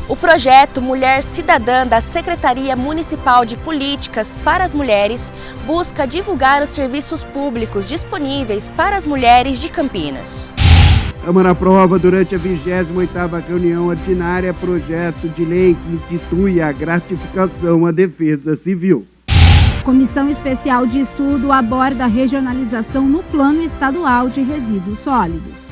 O projeto Mulher Cidadã da Secretaria Municipal de Políticas para as Mulheres busca divulgar os serviços públicos disponíveis para as mulheres de Campinas. Câmara aprova durante a 28ª reunião ordinária projeto de lei que institui a gratificação à Defesa Civil. Comissão Especial de Estudo aborda a regionalização no Plano Estadual de Resíduos Sólidos.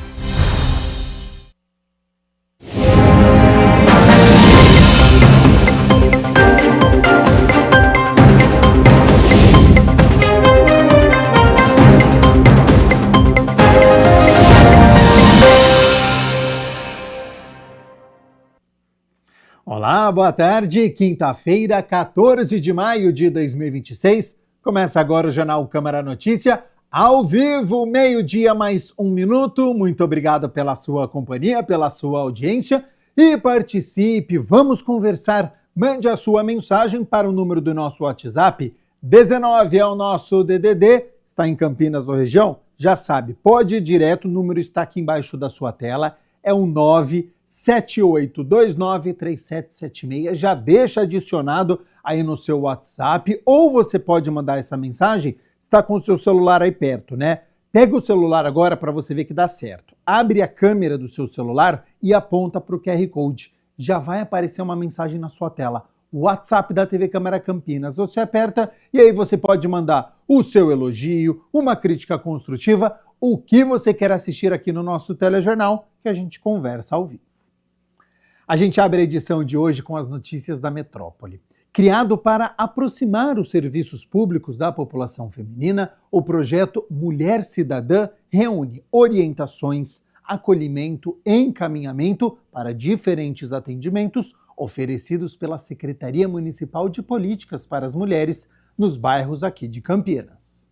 Olá, boa tarde. Quinta-feira, 14 de maio de 2026. Começa agora o Jornal Câmara Notícia, ao vivo, meio-dia mais 1 minuto. Muito obrigado pela sua companhia, pela sua audiência e participe. Vamos conversar. Mande a sua mensagem para o número do nosso WhatsApp. 19 é o nosso DDD. Está em Campinas ou região? Já sabe, pode ir direto. O número está aqui embaixo da sua tela. É o 978293776, já deixa adicionado aí no seu WhatsApp, ou você pode mandar essa mensagem, está com o seu celular aí perto, né? Pega o celular agora para você ver que dá certo. Abre a câmera do seu celular e aponta para o QR Code. Já vai aparecer uma mensagem na sua tela. WhatsApp da TV Câmara Campinas. Você aperta e aí você pode mandar o seu elogio, uma crítica construtiva, o que você quer assistir aqui no nosso telejornal, que a gente conversa ao vivo. A gente abre a edição de hoje com as notícias da metrópole. Criado para aproximar os serviços públicos da população feminina, o projeto Mulher Cidadã reúne orientações, acolhimento e encaminhamento para diferentes atendimentos oferecidos pela Secretaria Municipal de Políticas para as Mulheres nos bairros aqui de Campinas.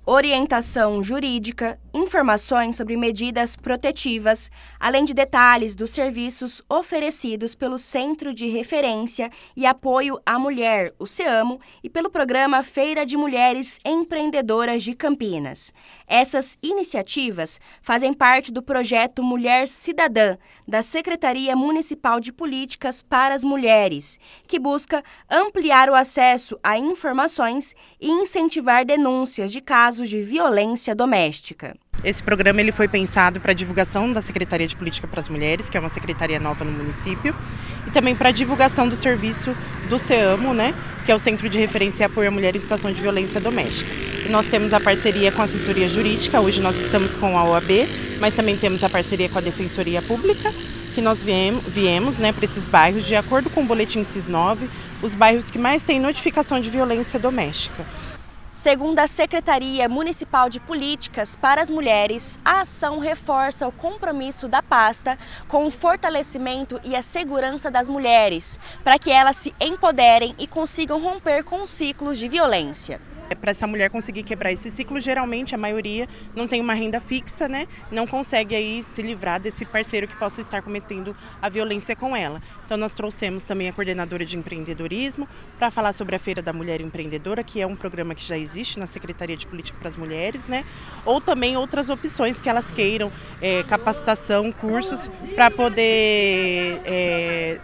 Orientação jurídica, informações sobre medidas protetivas, além de detalhes dos serviços oferecidos pelo Centro de Referência e Apoio à Mulher, o CEAMO, e pelo programa Feira de Mulheres Empreendedoras de Campinas. Essas iniciativas fazem parte do projeto Mulher Cidadã, da Secretaria Municipal de Políticas para as Mulheres, que busca ampliar o acesso a informações e incentivar denúncias de casos de violência doméstica. Esse programa ele foi pensado para a divulgação da Secretaria de Política para as Mulheres, que é uma secretaria nova no município, e também para a divulgação do serviço do CEAMO, que é o Centro de Referência e Apoio à Mulher em Situação de Violência Doméstica. E nós temos a parceria com a assessoria jurídica, hoje nós estamos com a OAB, mas também temos a parceria com a Defensoria Pública, que nós viemos para esses bairros, de acordo com o boletim SIS-9, os bairros que mais têm notificação de violência doméstica. Segundo a Secretaria Municipal de Políticas para as Mulheres, a ação reforça o compromisso da pasta com o fortalecimento e a segurança das mulheres, para que elas se empoderem e consigam romper com os ciclos de violência. Para essa mulher conseguir quebrar esse ciclo, geralmente a maioria não tem uma renda fixa, não consegue aí se livrar desse parceiro que possa estar cometendo a violência com ela. Então nós trouxemos também a coordenadora de empreendedorismo para falar sobre a Feira da Mulher Empreendedora, que é um programa que já existe na Secretaria de Política para as Mulheres, ou também outras opções que elas queiram, capacitação, cursos, para poder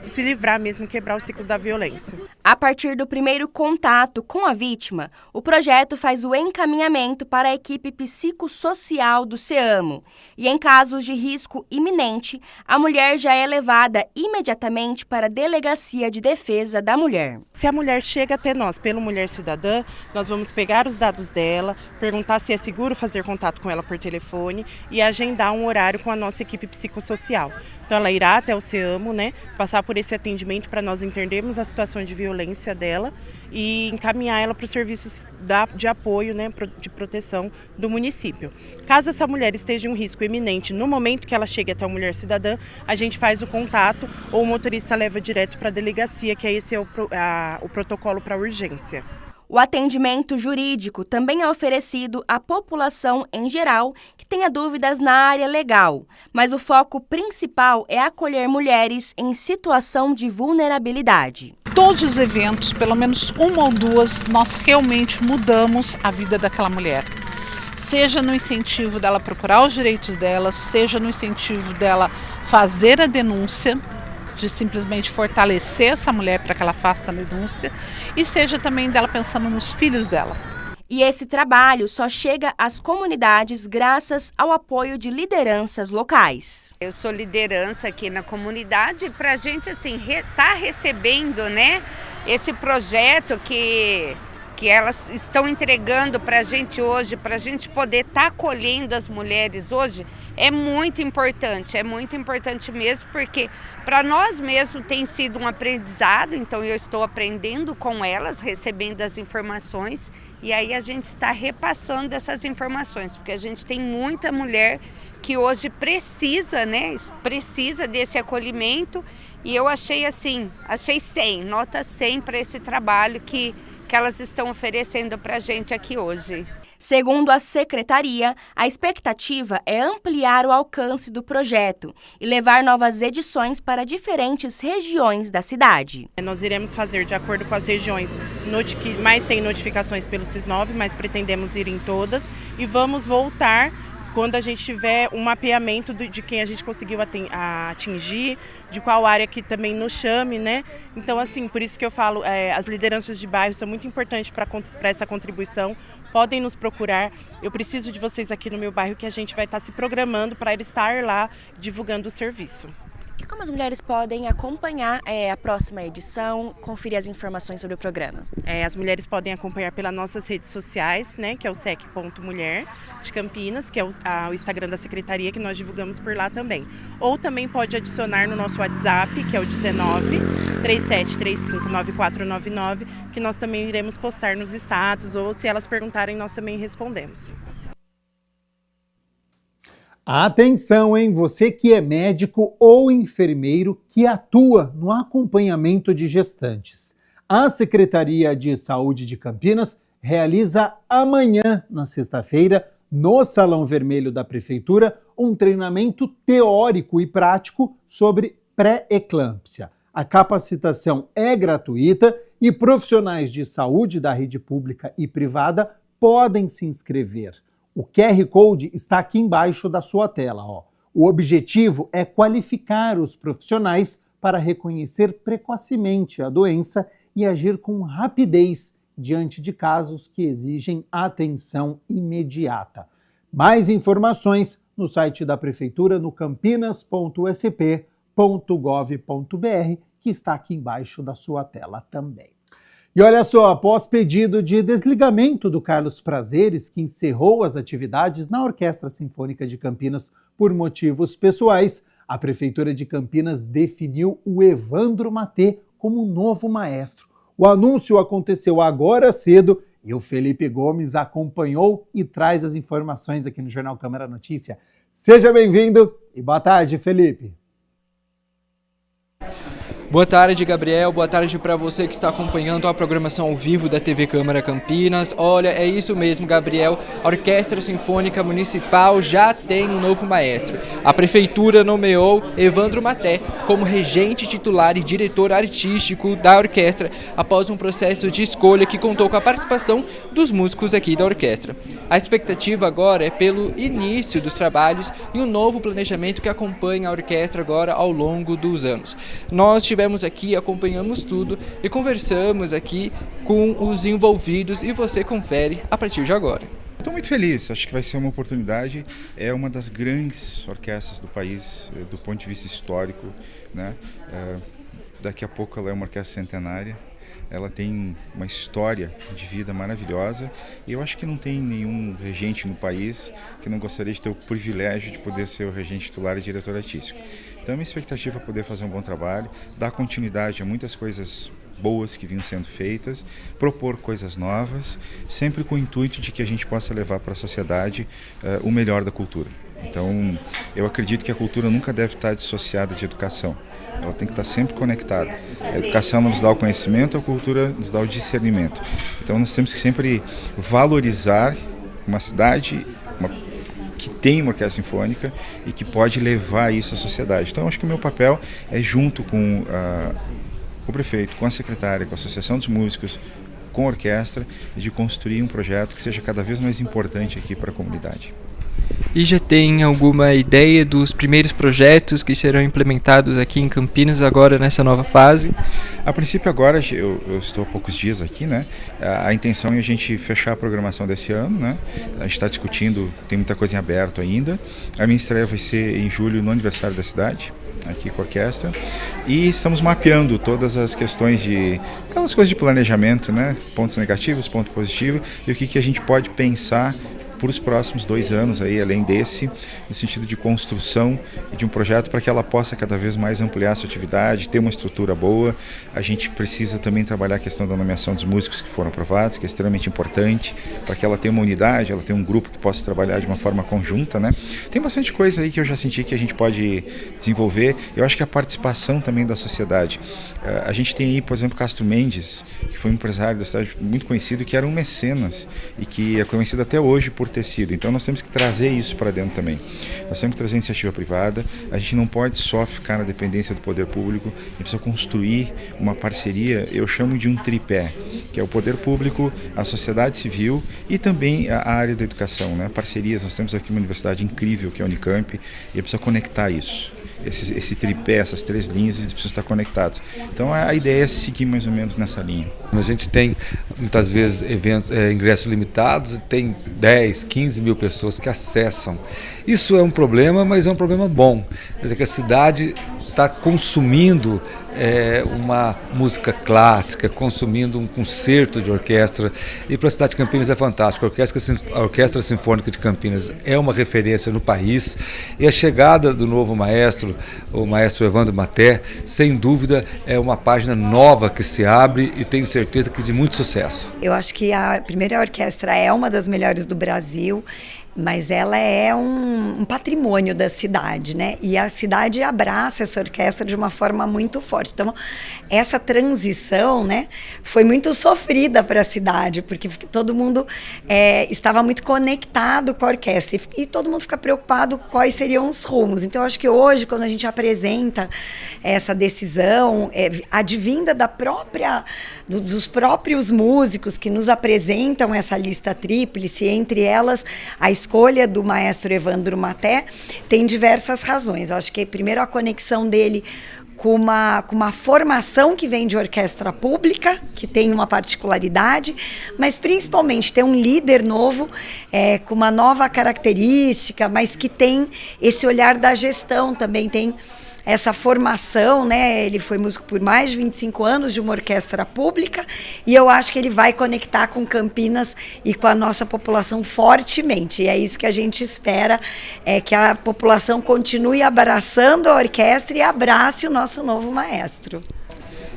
se livrar mesmo, quebrar o ciclo da violência. A partir do primeiro contato com a vítima, o projeto faz o encaminhamento para a equipe psicossocial do CEAMO e, em casos de risco iminente, a mulher já é levada imediatamente para a Delegacia de Defesa da Mulher. Se a mulher chega até nós pelo Mulher Cidadã, nós vamos pegar os dados dela, perguntar se é seguro fazer contato com ela por telefone e agendar um horário com a nossa equipe psicossocial. Então ela irá até o CEAMO, passar por esse atendimento para nós entendermos a situação de violência dela e encaminhar ela para os serviços de apoio, de proteção do município. Caso essa mulher esteja em um risco iminente, no momento que ela chegue até a Mulher Cidadã, a gente faz o contato ou o motorista leva direto para a delegacia, que esse é o protocolo para urgência. O atendimento jurídico também é oferecido à população em geral que tenha dúvidas na área legal, mas o foco principal é acolher mulheres em situação de vulnerabilidade. Todos os eventos, pelo menos uma ou duas, nós realmente mudamos a vida daquela mulher. Seja no incentivo dela procurar os direitos dela, seja no incentivo dela fazer a denúncia, de simplesmente fortalecer essa mulher para que ela faça a denúncia, e seja também dela pensando nos filhos dela. E esse trabalho só chega às comunidades graças ao apoio de lideranças locais. Eu sou liderança aqui na comunidade, para a gente assim, tá recebendo, né, esse projeto que elas estão entregando para a gente hoje, para a gente poder estar acolhendo as mulheres hoje, é muito importante mesmo, porque para nós mesmo tem sido um aprendizado, então eu estou aprendendo com elas, recebendo as informações, e aí a gente está repassando essas informações, porque a gente tem muita mulher que hoje precisa, né, precisa desse acolhimento, e eu achei assim, achei 100, nota 100 para esse trabalho que elas estão oferecendo para a gente aqui hoje. Segundo a secretaria, a expectativa é ampliar o alcance do projeto e levar novas edições para diferentes regiões da cidade. Nós iremos fazer de acordo com as regiões que mais têm notificações pelo SIS9, mas pretendemos ir em todas, e vamos voltar quando a gente tiver um mapeamento de quem a gente conseguiu atingir, de qual área que também nos chame, né? Então, assim, por isso que eu falo, as lideranças de bairro são muito importantes para essa contribuição. Podem nos procurar. Eu preciso de vocês aqui no meu bairro, que a gente vai estar se programando para estar lá divulgando o serviço. E como as mulheres podem acompanhar a próxima edição, conferir as informações sobre o programa? As mulheres podem acompanhar pelas nossas redes sociais, né, que é o sec.mulher de Campinas, que é o Instagram da Secretaria, que nós divulgamos por lá também. Ou também pode adicionar no nosso WhatsApp, que é o 19 3735 9499, que nós também iremos postar nos status, ou se elas perguntarem, nós também respondemos. Atenção, hein? Você que é médico ou enfermeiro que atua no acompanhamento de gestantes. A Secretaria de Saúde de Campinas realiza amanhã, na sexta-feira, no Salão Vermelho da Prefeitura, um treinamento teórico e prático sobre pré-eclâmpsia. A capacitação é gratuita e profissionais de saúde da rede pública e privada podem se inscrever. O QR Code está aqui embaixo da sua tela. O objetivo é qualificar os profissionais para reconhecer precocemente a doença e agir com rapidez diante de casos que exigem atenção imediata. Mais informações no site da Prefeitura no campinas.sp.gov.br, que está aqui embaixo da sua tela também. E olha só, após pedido de desligamento do Carlos Prazeres, que encerrou as atividades na Orquestra Sinfônica de Campinas por motivos pessoais, a Prefeitura de Campinas definiu o Evandro Matê como novo maestro. O anúncio aconteceu agora cedo e o Felipe Gomes acompanhou e traz as informações aqui no Jornal Câmara Notícia. Seja bem-vindo e boa tarde, Felipe. Boa tarde, Gabriel. Boa tarde para você que está acompanhando a programação ao vivo da TV Câmara Campinas. Olha, é isso mesmo, Gabriel. A Orquestra Sinfônica Municipal já tem um novo maestro. A Prefeitura nomeou Evandro Matê como regente titular e diretor artístico da orquestra após um processo de escolha que contou com a participação dos músicos aqui da orquestra. A expectativa agora é pelo início dos trabalhos e um novo planejamento que acompanha a orquestra agora ao longo dos anos. Nós tivemos aqui, acompanhamos tudo e conversamos aqui com os envolvidos e você confere a partir de agora. Estou muito feliz, acho que vai ser uma oportunidade, é uma das grandes orquestras do país, do ponto de vista histórico, né? Daqui a pouco ela é uma orquestra centenária, ela tem uma história de vida maravilhosa e eu acho que não tem nenhum regente no país que não gostaria de ter o privilégio de poder ser o regente titular e diretor artístico. Então, a minha expectativa é poder fazer um bom trabalho, dar continuidade a muitas coisas boas que vinham sendo feitas, propor coisas novas, sempre com o intuito de que a gente possa levar para a sociedade o melhor da cultura. Então, eu acredito que a cultura nunca deve estar dissociada de educação. Ela tem que estar sempre conectada. A educação nos dá o conhecimento, a cultura nos dá o discernimento. Então, nós temos que sempre valorizar uma cidade que tem uma orquestra sinfônica e que pode levar isso à sociedade. Então, acho que o meu papel é, junto com o prefeito, com a secretária, com a Associação dos Músicos, com a orquestra, de construir um projeto que seja cada vez mais importante aqui para a comunidade. E já tem alguma ideia dos primeiros projetos que serão implementados aqui em Campinas agora nessa nova fase? A princípio agora, eu estou há poucos dias aqui, né? A intenção é a gente fechar a programação desse ano, né? A gente está discutindo, tem muita coisa em aberto ainda. A minha estreia vai ser em julho no aniversário da cidade, aqui com a orquestra. E estamos mapeando todas as questões aquelas coisas de planejamento, né? Pontos negativos, ponto positivo e o que a gente pode pensar por os próximos 2 anos, aí, além desse, no sentido de construção de um projeto para que ela possa cada vez mais ampliar a sua atividade, ter uma estrutura boa. A gente precisa também trabalhar a questão da nomeação dos músicos que foram aprovados, que é extremamente importante, para que ela tenha uma unidade, ela tenha um grupo que possa trabalhar de uma forma conjunta, né? Tem bastante coisa aí que eu já senti que a gente pode desenvolver. Eu acho que a participação também da sociedade. A gente tem aí, por exemplo, Castro Mendes, que foi um empresário da cidade muito conhecido, que era um mecenas e que é conhecido até hoje por ter sido. Então nós temos que trazer isso para dentro também. Nós temos que trazer iniciativa privada, a gente não pode só ficar na dependência do poder público, a gente precisa construir uma parceria, eu chamo de um tripé, que é o poder público, a sociedade civil e também a área da educação, né? Parcerias, nós temos aqui uma universidade incrível que é a Unicamp e precisa conectar isso. Esse tripé, essas 3 linhas, eles precisam estar conectados. Então a ideia é seguir mais ou menos nessa linha. A gente tem muitas vezes eventos, ingressos limitados e tem 10, 15 mil pessoas que acessam. Isso é um problema, mas é um problema bom. Quer dizer que a cidade está consumindo uma música clássica, consumindo um concerto de orquestra, e para a cidade de Campinas é fantástico. A Orquestra Sinfônica de Campinas é uma referência no país, e a chegada do novo maestro, o maestro Evandro Maté, sem dúvida é uma página nova que se abre e tenho certeza que de muito sucesso. Eu acho que a primeira orquestra é uma das melhores do Brasil, mas ela é um patrimônio da cidade, né? E a cidade abraça essa orquestra de uma forma muito forte. Então, essa transição, né, foi muito sofrida para a cidade, porque todo mundo estava muito conectado com a orquestra e todo mundo fica preocupado quais seriam os rumos. Então, eu acho que hoje, quando a gente apresenta essa decisão, advinda dos próprios músicos que nos apresentam essa lista tríplice, entre elas a escolha do maestro Evandro Maté, tem diversas razões. Eu acho que, primeiro, a conexão dele com uma formação que vem de orquestra pública, que tem uma particularidade, mas principalmente ter um líder novo, com uma nova característica, mas que tem esse olhar da gestão, também tem essa formação, né? Ele foi músico por mais de 25 anos de uma orquestra pública e eu acho que ele vai conectar com Campinas e com a nossa população fortemente. E é isso que a gente espera, que a população continue abraçando a orquestra e abrace o nosso novo maestro.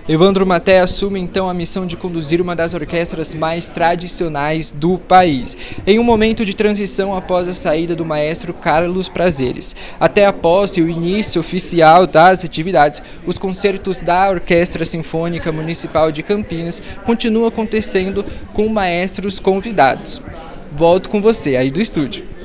Evandro Maté assume então a missão de conduzir uma das orquestras mais tradicionais do país, em um momento de transição após a saída do maestro Carlos Prazeres. Até a posse e o início oficial das atividades, os concertos da Orquestra Sinfônica Municipal de Campinas continuam acontecendo com maestros convidados. Volto com você aí do estúdio.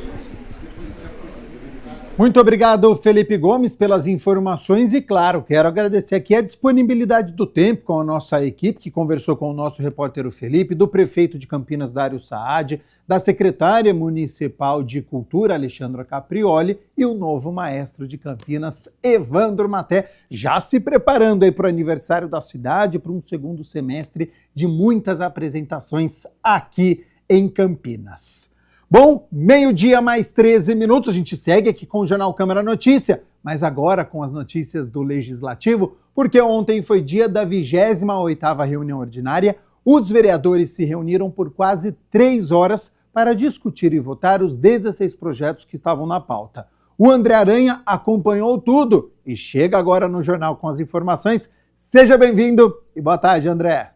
Muito obrigado, Felipe Gomes, pelas informações e, claro, quero agradecer aqui a disponibilidade do tempo com a nossa equipe, que conversou com o nosso repórter Felipe, do prefeito de Campinas, Dário Saad, da secretária municipal de Cultura, Alexandra Caprioli, e o novo maestro de Campinas, Evandro Maté, já se preparando aí para o aniversário da cidade, para um segundo semestre de muitas apresentações aqui em Campinas. Bom, 12:00 mais 13 minutos, a gente segue aqui com o Jornal Câmara Notícia, mas agora com as notícias do Legislativo, porque ontem foi dia da 28ª reunião ordinária, os vereadores se reuniram por quase 3 horas para discutir e votar os 16 projetos que estavam na pauta. O André Aranha acompanhou tudo e chega agora no jornal com as informações. Seja bem-vindo e boa tarde, André.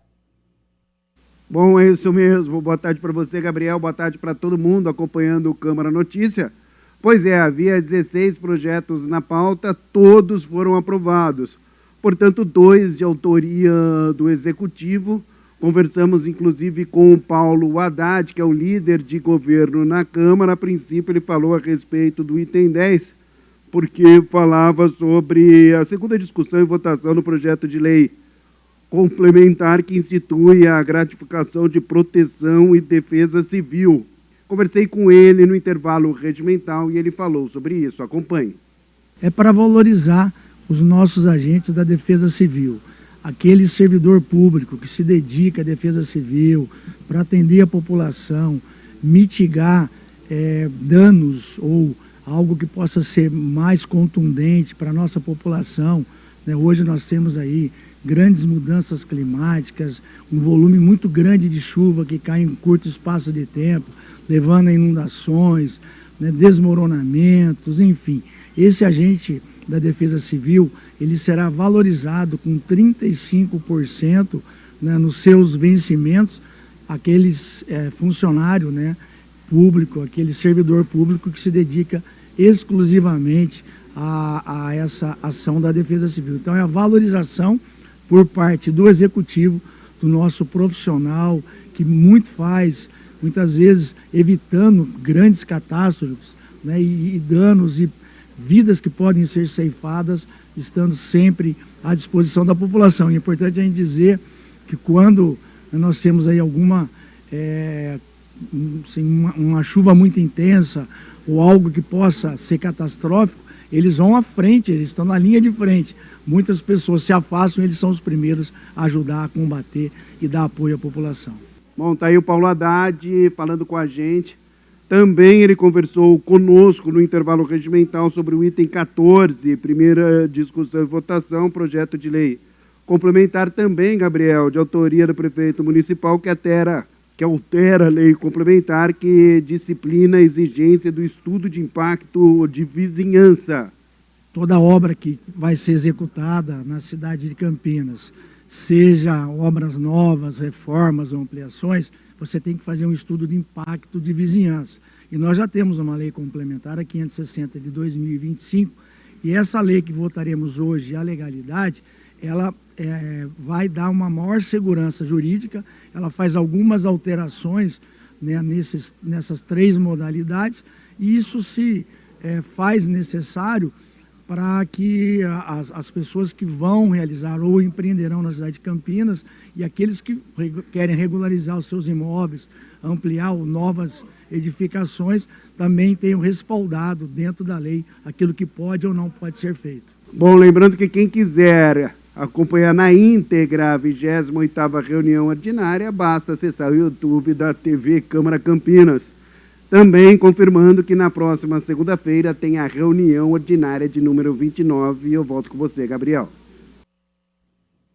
Bom, é isso mesmo. Boa tarde para você, Gabriel. Boa tarde para todo mundo acompanhando o Câmara Notícia. Pois é, havia 16 projetos na pauta, todos foram aprovados. Portanto, 2 de autoria do Executivo. Conversamos, inclusive, com o Paulo Haddad, que é o líder de governo na Câmara. A princípio, ele falou a respeito do item 10, porque falava sobre a segunda discussão e votação no projeto de lei complementar que institui a gratificação de proteção e defesa civil. Conversei com ele no intervalo regimental e ele falou sobre isso. Acompanhe. É para valorizar os nossos agentes da Defesa Civil, aquele servidor público que se dedica à Defesa Civil para atender a população, mitigar danos ou algo que possa ser mais contundente para a nossa população. Hoje nós temos aí grandes mudanças climáticas, um volume muito grande de chuva que cai em curto espaço de tempo, levando a inundações, desmoronamentos, enfim. Esse agente da Defesa Civil, ele será valorizado com 35% nos seus vencimentos, aqueles funcionário público, aquele servidor público que se dedica exclusivamente a essa ação da Defesa Civil. Então é a valorização por parte do Executivo, do nosso profissional, que muitas vezes evitando grandes catástrofes e danos e vidas que podem ser ceifadas, estando sempre à disposição da população. E é importante a gente dizer que quando nós temos aí alguma uma chuva muito intensa ou algo que possa ser catastrófico, eles vão à frente, eles estão na linha de frente. Muitas pessoas se afastam e eles são os primeiros a ajudar a combater e dar apoio à população. Bom, está aí o Paulo Haddad falando com a gente. Também ele conversou conosco no intervalo regimental sobre o item 14, primeira discussão e votação, projeto de lei complementar também, Gabriel, de autoria do prefeito municipal, que altera a lei complementar que disciplina a exigência do estudo de impacto de vizinhança. Toda obra que vai ser executada na cidade de Campinas, seja obras novas, reformas ou ampliações, você tem que fazer um estudo de impacto de vizinhança. E nós já temos uma lei complementar, a 560 de 2025, e essa lei que votaremos hoje, a legalidade, ela vai dar uma maior segurança jurídica, ela faz algumas alterações nessas 3 modalidades, e isso se faz necessário para que as pessoas que vão realizar ou empreenderão na cidade de Campinas e aqueles que querem regularizar os seus imóveis, ampliar ou novas edificações, também tenham respaldado dentro da lei aquilo que pode ou não pode ser feito. Bom, lembrando que quem quiser acompanhar na íntegra a 28ª reunião ordinária, basta acessar o YouTube da TV Câmara Campinas. Também confirmando que na próxima segunda-feira tem a reunião ordinária de número 29 e eu volto com você, Gabriel.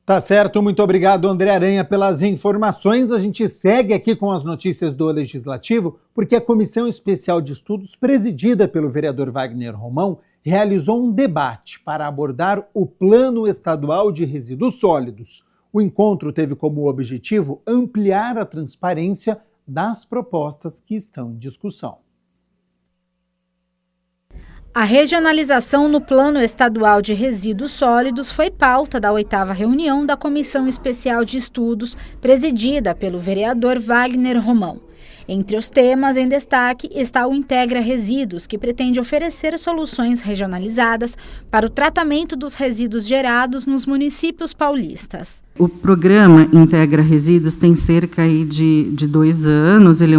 Tá certo, muito obrigado, André Aranha, pelas informações. A gente segue aqui com as notícias do Legislativo, porque a Comissão Especial de Estudos, presidida pelo vereador Wagner Romão, realizou um debate para abordar o Plano Estadual de Resíduos Sólidos. O encontro teve como objetivo ampliar a transparência das propostas que estão em discussão. A regionalização no Plano Estadual de Resíduos Sólidos foi pauta da 8ª reunião da Comissão Especial de Estudos, presidida pelo vereador Wagner Romão. Entre os temas em destaque está o Integra Resíduos, que pretende oferecer soluções regionalizadas para o tratamento dos resíduos gerados nos municípios paulistas. O programa Integra Resíduos tem cerca aí de 2 anos, ele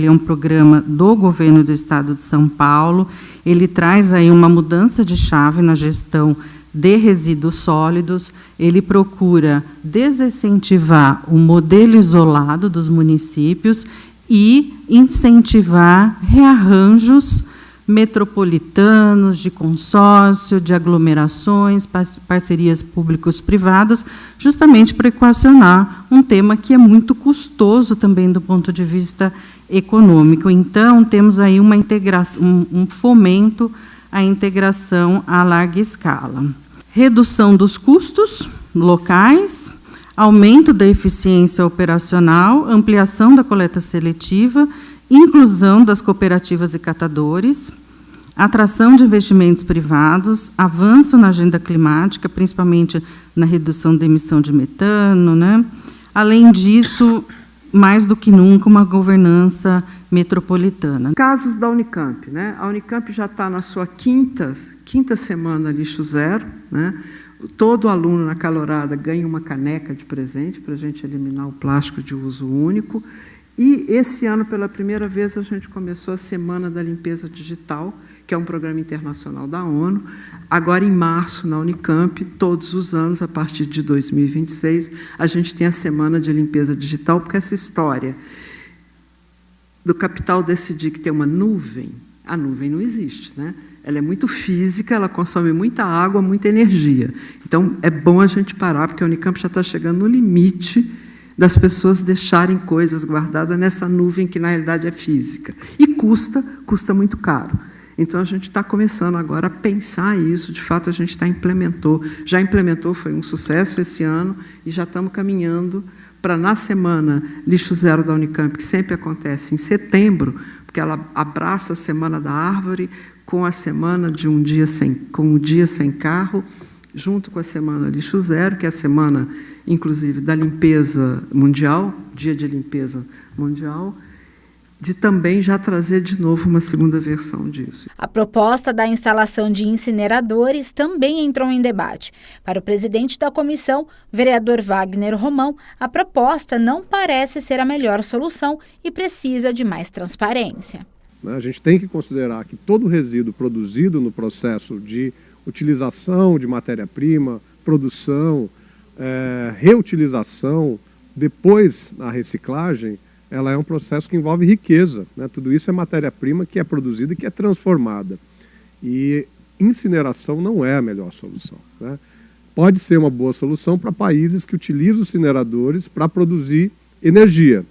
é um programa do governo do estado de São Paulo, ele traz aí uma mudança de chave na gestão de resíduos sólidos, ele procura desincentivar o modelo isolado dos municípios e incentivar rearranjos metropolitanos, de consórcio, de aglomerações, parcerias públicos-privadas, justamente para equacionar um tema que é muito custoso também do ponto de vista econômico. Então, temos aí uma integração, um fomento à integração a larga escala. Redução dos custos locais, aumento da eficiência operacional, ampliação da coleta seletiva, inclusão das cooperativas e catadores, atração de investimentos privados, avanço na agenda climática, principalmente na redução da emissão de metano, né? Além disso, mais do que nunca, uma governança metropolitana. Casos da Unicamp, né? A Unicamp já está na sua quinta semana lixo zero, né? Todo aluno na calorada ganha uma caneca de presente para a gente eliminar o plástico de uso único. E esse ano, pela primeira vez, a gente começou a Semana da Limpeza Digital, que é um programa internacional da ONU. Agora, em março, na Unicamp, todos os anos, a partir de 2026, a gente tem a Semana de Limpeza Digital, porque essa história do capital decidir que tem uma nuvem, a nuvem não existe, né? Ela é muito física, ela consome muita água, muita energia. Então, é bom a gente parar, porque a Unicamp já está chegando no limite das pessoas deixarem coisas guardadas nessa nuvem que, na realidade, é física. E custa muito caro. Então, a gente está começando agora a pensar isso. De fato, a gente já implementou, foi um sucesso esse ano, e já estamos caminhando para, na Semana Lixo Zero da Unicamp, que sempre acontece em setembro, porque ela abraça a Semana da Árvore, com a semana de com o Dia Sem Carro, junto com a Semana Lixo Zero, que é a semana, inclusive, da limpeza mundial, Dia de Limpeza Mundial, de também já trazer de novo uma segunda versão disso. A proposta da instalação de incineradores também entrou em debate. Para o presidente da comissão, vereador Wagner Romão, a proposta não parece ser a melhor solução e precisa de mais transparência. A gente tem que considerar que todo resíduo produzido no processo de utilização de matéria-prima, produção, reutilização, depois a reciclagem, ela é um processo que envolve riqueza, né? Tudo isso é matéria-prima que é produzida e que é transformada. E incineração não é a melhor solução, né? Pode ser uma boa solução para países que utilizam os incineradores para produzir energia,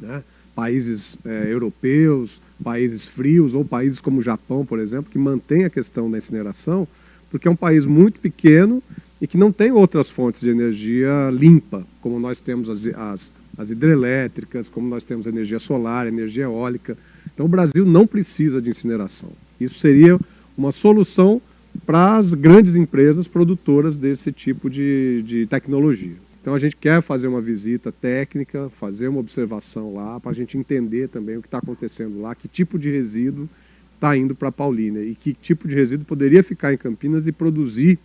né? Países europeus, países frios, ou países como o Japão, por exemplo, que mantém a questão da incineração, porque é um país muito pequeno e que não tem outras fontes de energia limpa, como nós temos as hidrelétricas, como nós temos a energia solar, a energia eólica. Então o Brasil não precisa de incineração. Isso seria uma solução para as grandes empresas produtoras desse tipo de tecnologia. Então a gente quer fazer uma visita técnica, fazer uma observação lá, para a gente entender também o que está acontecendo lá, que tipo de resíduo está indo para Paulínia e que tipo de resíduo poderia ficar em Campinas e produzir,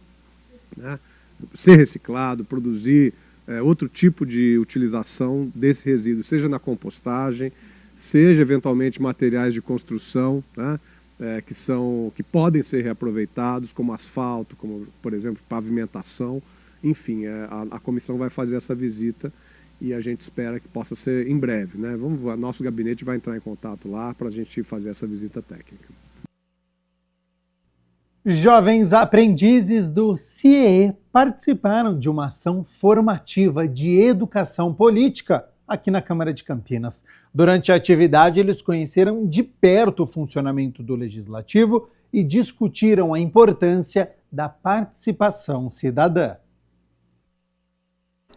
né, ser reciclado, produzir outro tipo de utilização desse resíduo, seja na compostagem, seja eventualmente materiais de construção, né, que podem ser reaproveitados, como asfalto, como, por exemplo, pavimentação. Enfim, a comissão vai fazer essa visita e a gente espera que possa ser em breve, né? Nosso gabinete vai entrar em contato lá para a gente fazer essa visita técnica. Jovens aprendizes do CIEE participaram de uma ação formativa de educação política aqui na Câmara de Campinas. Durante a atividade, eles conheceram de perto o funcionamento do Legislativo e discutiram a importância da participação cidadã.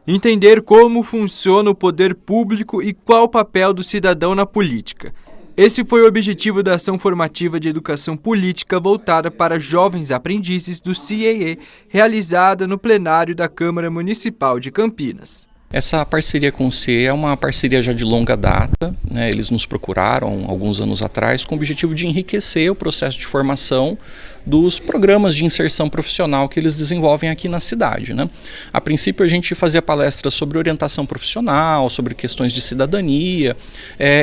Entender como funciona o poder público e qual o papel do cidadão na política. Esse foi o objetivo da ação formativa de educação política voltada para jovens aprendizes do CIEE, realizada no plenário da Câmara Municipal de Campinas. Essa parceria com o CIEE é uma parceria já de longa data, né? Eles nos procuraram alguns anos atrás com o objetivo de enriquecer o processo de formação dos programas de inserção profissional que eles desenvolvem aqui na cidade, né? A princípio a gente fazia palestras sobre orientação profissional, sobre questões de cidadania,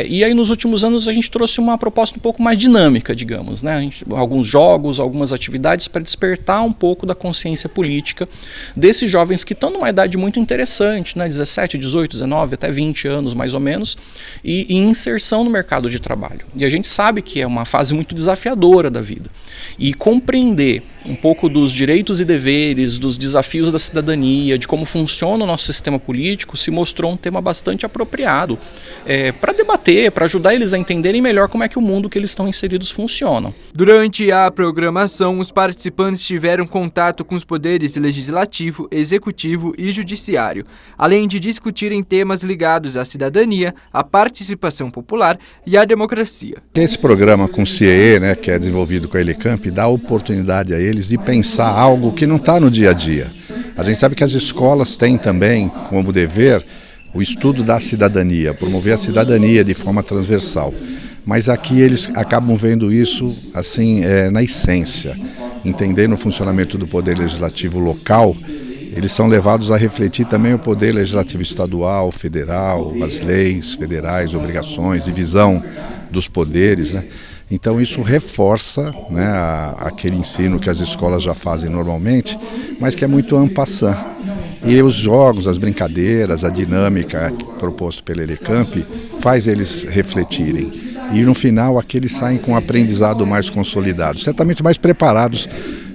e aí nos últimos anos a gente trouxe uma proposta um pouco mais dinâmica, digamos, né? Alguns jogos, algumas atividades para despertar um pouco da consciência política desses jovens que estão numa idade muito interessante, né? 17, 18, 19, até 20 anos mais ou menos, e em inserção no mercado de trabalho. E a gente sabe que é uma fase muito desafiadora da vida. E compreender um pouco dos direitos e deveres, dos desafios da cidadania, de como funciona o nosso sistema político, se mostrou um tema bastante apropriado para debater, para ajudar eles a entenderem melhor como é que o mundo que eles estão inseridos funciona. Durante a programação, os participantes tiveram contato com os poderes legislativo, executivo e judiciário, além de discutirem temas ligados à cidadania, à participação popular e à democracia. Esse programa com o CIEE, né, que é desenvolvido com a Elecamp, dá oportunidade a eles de pensar algo que não está no dia a dia. A gente sabe que as escolas têm também como dever o estudo da cidadania, promover a cidadania de forma transversal. Mas aqui eles acabam vendo isso assim na essência, entendendo o funcionamento do poder legislativo local eles são levados a refletir também o poder legislativo estadual, federal, as leis federais, obrigações, divisão dos poderes, né? Então isso reforça, né, aquele ensino que as escolas já fazem normalmente, mas que é muito en passant. E os jogos, as brincadeiras, a dinâmica proposta pela Elecamp faz eles refletirem. E no final aqueles saem com um aprendizado mais consolidado, certamente mais preparados,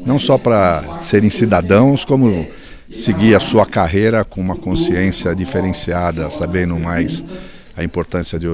não só para serem cidadãos, como seguir a sua carreira com uma consciência diferenciada, sabendo mais a importância de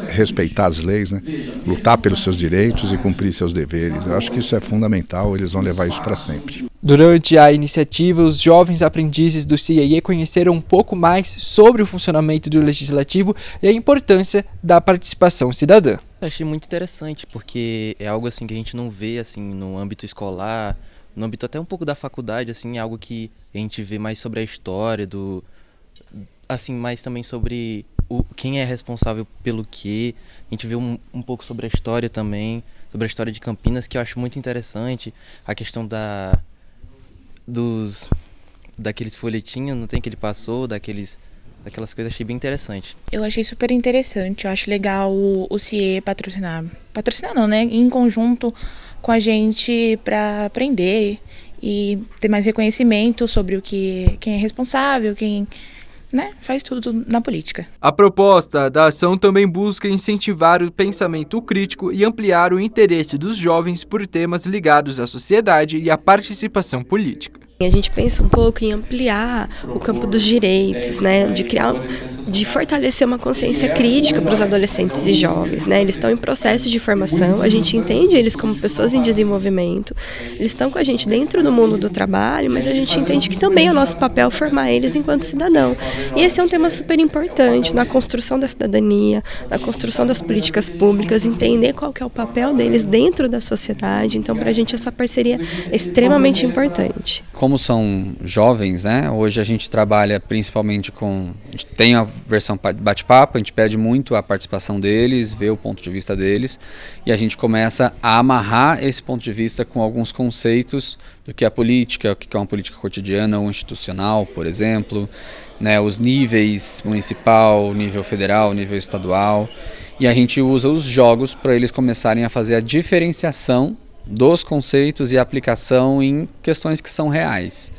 respeitar as leis, né? Lutar pelos seus direitos e cumprir seus deveres. Eu acho que isso é fundamental, eles vão levar isso para sempre. Durante a iniciativa, os jovens aprendizes do CIE conheceram um pouco mais sobre o funcionamento do Legislativo e a importância da participação cidadã. Eu achei muito interessante, porque é algo assim que a gente não vê assim no âmbito escolar, no âmbito até um pouco da faculdade, assim, algo que a gente vê mais sobre a história assim, mais também sobre quem é responsável pelo quê. A gente vê um pouco sobre a história também, sobre a história de Campinas, que eu acho muito interessante. A questão daqueles folhetinhos, não tem que ele passou, daquelas coisas, achei bem interessante. Eu achei super interessante, eu acho legal o CIE patrocinar não, né, em conjunto com a gente para aprender e ter mais reconhecimento sobre quem é responsável, quem, né, faz tudo na política. A proposta da ação também busca incentivar o pensamento crítico e ampliar o interesse dos jovens por temas ligados à sociedade e à participação política. A gente pensa um pouco em ampliar o campo dos direitos, né, de fortalecer uma consciência crítica para os adolescentes e jovens, né? Eles estão em processo de formação, a gente entende eles como pessoas em desenvolvimento, eles estão com a gente dentro do mundo do trabalho, mas a gente entende que também é nosso papel formar eles enquanto cidadão. E esse é um tema super importante na construção da cidadania, na construção das políticas públicas, entender qual que é o papel deles dentro da sociedade. Então, para a gente essa parceria é extremamente importante. Como são jovens, né? Hoje a gente trabalha principalmente a gente tem a versão bate-papo, a gente pede muito a participação deles, vê o ponto de vista deles, e a gente começa a amarrar esse ponto de vista com alguns conceitos do que é a política, o que é uma política cotidiana ou institucional, por exemplo, né? Os níveis municipal, nível federal, nível estadual, e a gente usa os jogos para eles começarem a fazer a diferenciação dos conceitos e aplicação em questões que são reais.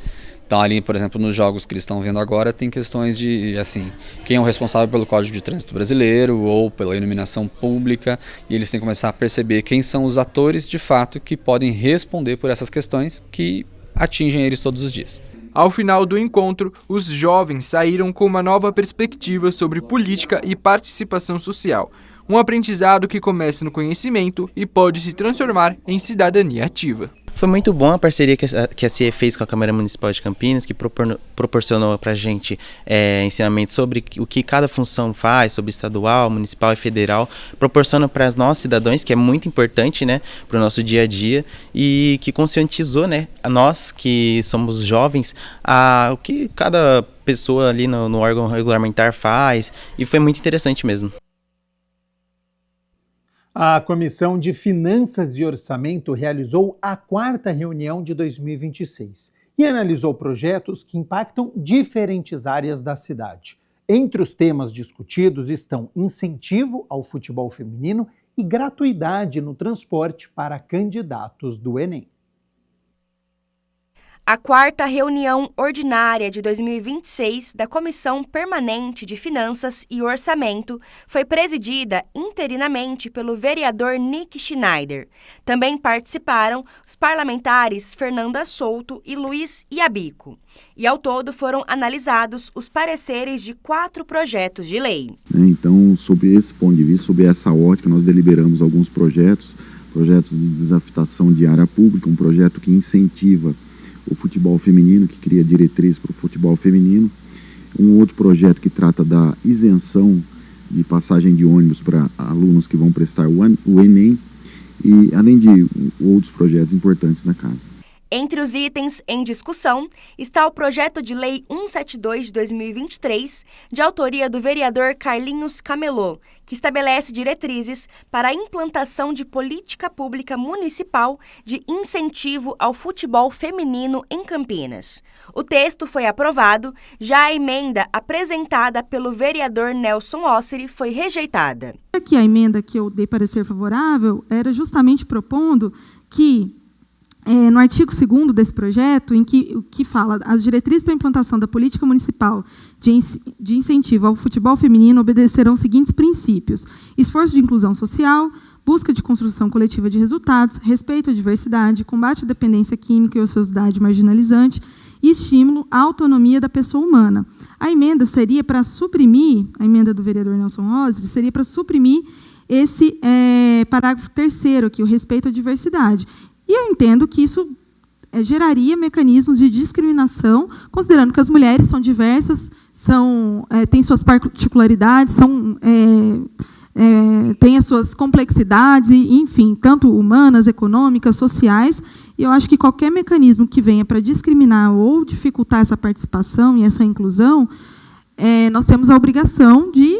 Então ali, por exemplo, nos jogos que eles estão vendo agora, tem questões de, assim, quem é o responsável pelo Código de Trânsito Brasileiro ou pela iluminação pública, e eles têm que começar a perceber quem são os atores, de fato, que podem responder por essas questões que atingem eles todos os dias. Ao final do encontro, os jovens saíram com uma nova perspectiva sobre política e participação social. Um aprendizado que começa no conhecimento e pode se transformar em cidadania ativa. Foi muito bom a parceria que a CIE fez com a Câmara Municipal de Campinas, que proporcionou para a gente ensinamento sobre o que cada função faz, sobre estadual, municipal e federal, proporciona para nós cidadãos, que é muito importante, né, para o nosso dia a dia, e que conscientizou, né, a nós que somos jovens, o que cada pessoa ali no órgão regulamentar faz, e foi muito interessante mesmo. A Comissão de Finanças e Orçamento realizou a 4ª reunião de 2026 e analisou projetos que impactam diferentes áreas da cidade. Entre os temas discutidos estão incentivo ao futebol feminino e gratuidade no transporte para candidatos do Enem. A 4ª reunião ordinária de 2026 da Comissão Permanente de Finanças e Orçamento foi presidida interinamente pelo vereador Nick Schneider. Também participaram os parlamentares Fernanda Souto e Luiz Iabico. E ao todo foram analisados os pareceres de 4 projetos de lei. Então, sob esse ponto de vista, sob essa ótica, nós deliberamos alguns projetos de desafetação de área pública, um projeto que incentiva o futebol feminino, que cria diretriz para o futebol feminino, um outro projeto que trata da isenção de passagem de ônibus para alunos que vão prestar o Enem, e além de outros projetos importantes na casa. Entre os itens em discussão está o projeto de lei 172 de 2023, de autoria do vereador Carlinhos Camelô, que estabelece diretrizes para a implantação de política pública municipal de incentivo ao futebol feminino em Campinas. O texto foi aprovado, já a emenda apresentada pelo vereador Nelson Osseri foi rejeitada. Aqui a emenda que eu dei parecer favorável era justamente propondo que no artigo 2º desse projeto, em que fala as diretrizes para a implantação da política municipal de incentivo ao futebol feminino obedecerão os seguintes princípios: esforço de inclusão social, busca de construção coletiva de resultados, respeito à diversidade, combate à dependência química e ociosidade marginalizante e estímulo à autonomia da pessoa humana. A emenda seria para suprimir, a emenda do vereador Nelson Osseri, seria para suprimir esse parágrafo 3º aqui, o respeito à diversidade. E eu entendo que isso geraria mecanismos de discriminação, considerando que as mulheres são diversas, têm suas particularidades, têm as suas complexidades, enfim, tanto humanas, econômicas, sociais. E eu acho que qualquer mecanismo que venha para discriminar ou dificultar essa participação e essa inclusão, nós temos a obrigação de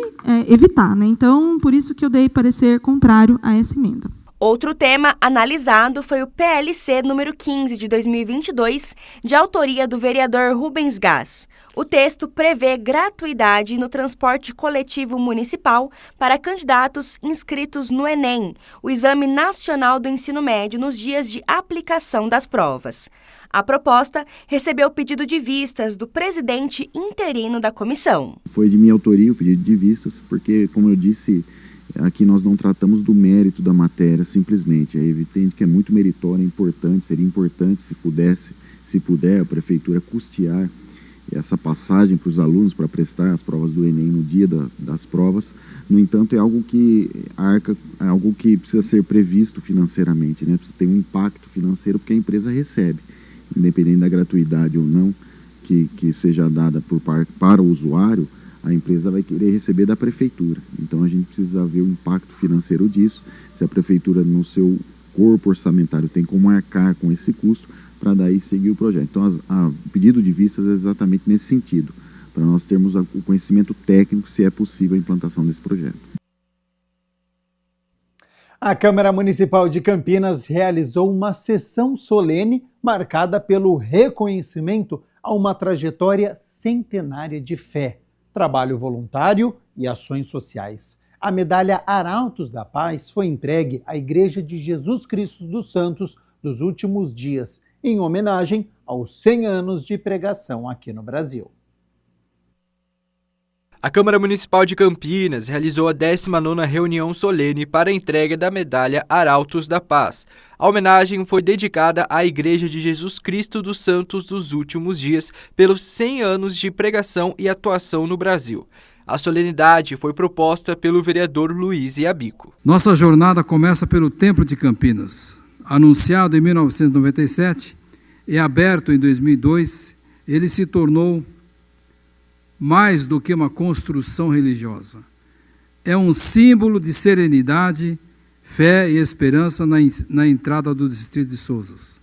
evitar, né? Então, por isso que eu dei parecer contrário a essa emenda. Outro tema analisado foi o PLC número 15 de 2022, de autoria do vereador Rubens Gás. O texto prevê gratuidade no transporte coletivo municipal para candidatos inscritos no Enem, o Exame Nacional do Ensino Médio, nos dias de aplicação das provas. A proposta recebeu pedido de vistas do presidente interino da comissão. Foi de minha autoria o pedido de vistas, porque, como eu disse, aqui nós não tratamos do mérito da matéria simplesmente. É evidente que é muito meritório, é importante, seria importante se puder, a prefeitura custear essa passagem para os alunos para prestar as provas do Enem no dia das provas. No entanto, é algo que precisa ser previsto financeiramente, né? Precisa ter um impacto financeiro porque a empresa recebe, independente da gratuidade ou não que seja dada para o usuário. A empresa vai querer receber da prefeitura. Então, a gente precisa ver o impacto financeiro disso, se a prefeitura, no seu corpo orçamentário, tem como arcar com esse custo, para daí seguir o projeto. Então, o pedido de vistas é exatamente nesse sentido, para nós termos o conhecimento técnico, se é possível a implantação desse projeto. A Câmara Municipal de Campinas realizou uma sessão solene marcada pelo reconhecimento a uma trajetória centenária de fé, trabalho voluntário e ações sociais. A medalha Arautos da Paz foi entregue à Igreja de Jesus Cristo dos Santos dos Últimos Dias, em homenagem aos 100 anos de pregação aqui no Brasil. A Câmara Municipal de Campinas realizou a 19ª reunião solene para a entrega da medalha Arautos da Paz. A homenagem foi dedicada à Igreja de Jesus Cristo dos Santos dos Últimos Dias pelos 100 anos de pregação e atuação no Brasil. A solenidade foi proposta pelo vereador Luiz Iabico. Nossa jornada começa pelo Templo de Campinas. Anunciado em 1997 e aberto em 2002, ele se tornou mais do que uma construção religiosa. É um símbolo de serenidade, fé e esperança na entrada do distrito de Souzas.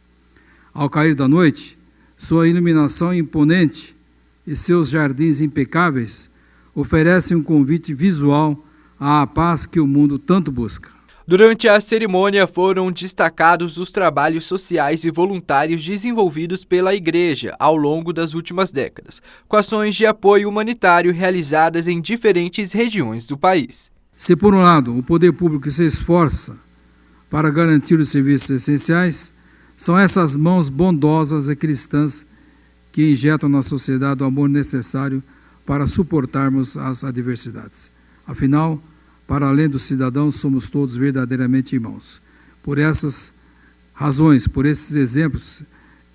Ao cair da noite, sua iluminação imponente e seus jardins impecáveis oferecem um convite visual à paz que o mundo tanto busca. Durante a cerimônia foram destacados os trabalhos sociais e voluntários desenvolvidos pela Igreja ao longo das últimas décadas, com ações de apoio humanitário realizadas em diferentes regiões do país. Se, por um lado, o poder público se esforça para garantir os serviços essenciais, são essas mãos bondosas e cristãs que injetam na sociedade o amor necessário para suportarmos as adversidades. Afinal, para além dos cidadãos, somos todos verdadeiramente irmãos. Por essas razões, por esses exemplos,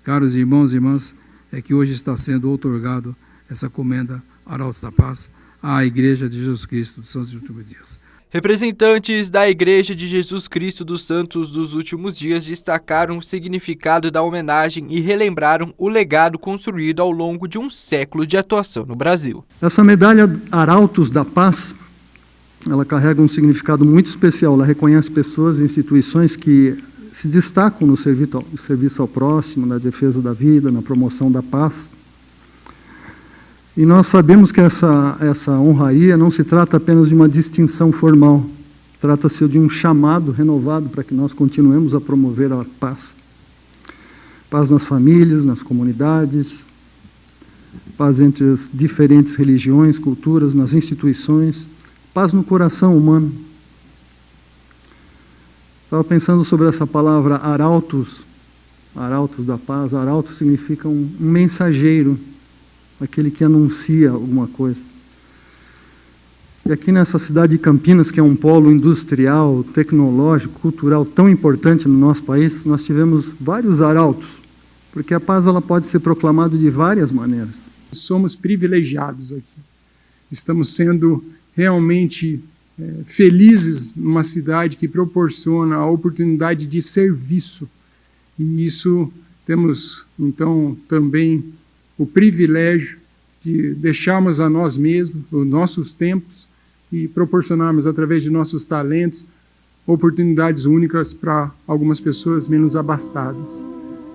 caros irmãos e irmãs, é que hoje está sendo outorgado essa comenda Arautos da Paz à Igreja de Jesus Cristo dos Santos dos Últimos Dias. Representantes da Igreja de Jesus Cristo dos Santos dos Últimos Dias destacaram o significado da homenagem e relembraram o legado construído ao longo de um século de atuação no Brasil. Essa medalha Arautos da Paz, ela carrega um significado muito especial. Ela reconhece pessoas e instituições que se destacam no serviço ao próximo, na defesa da vida, na promoção da paz. E nós sabemos que essa honraria não se trata apenas de uma distinção formal, trata-se de um chamado renovado para que nós continuemos a promover a paz. Paz nas famílias, nas comunidades, paz entre as diferentes religiões, culturas, nas instituições, paz no coração humano. Estava pensando sobre essa palavra arautos, arautos da paz. Arautos significa um mensageiro, aquele que anuncia alguma coisa. E aqui nessa cidade de Campinas, que é um polo industrial, tecnológico, cultural tão importante no nosso país, nós tivemos vários arautos, porque a paz ela pode ser proclamada de várias maneiras. Somos privilegiados aqui. Estamos sendo realmente felizes numa cidade que proporciona a oportunidade de serviço. E isso temos, então, também o privilégio de deixarmos a nós mesmos, os nossos tempos, e proporcionarmos, através de nossos talentos, oportunidades únicas para algumas pessoas menos abastadas.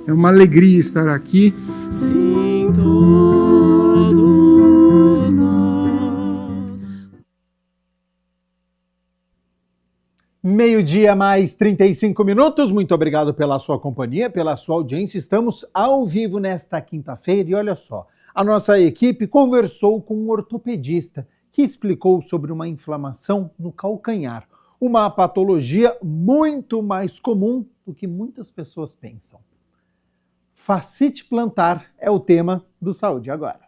É uma alegria estar aqui. Sim, todos nós. 12:35. Muito obrigado pela sua companhia, pela sua audiência. Estamos ao vivo nesta quinta-feira e olha só, a nossa equipe conversou com um ortopedista que explicou sobre uma inflamação no calcanhar, uma patologia muito mais comum do que muitas pessoas pensam. Fascite plantar é o tema do Saúde Agora.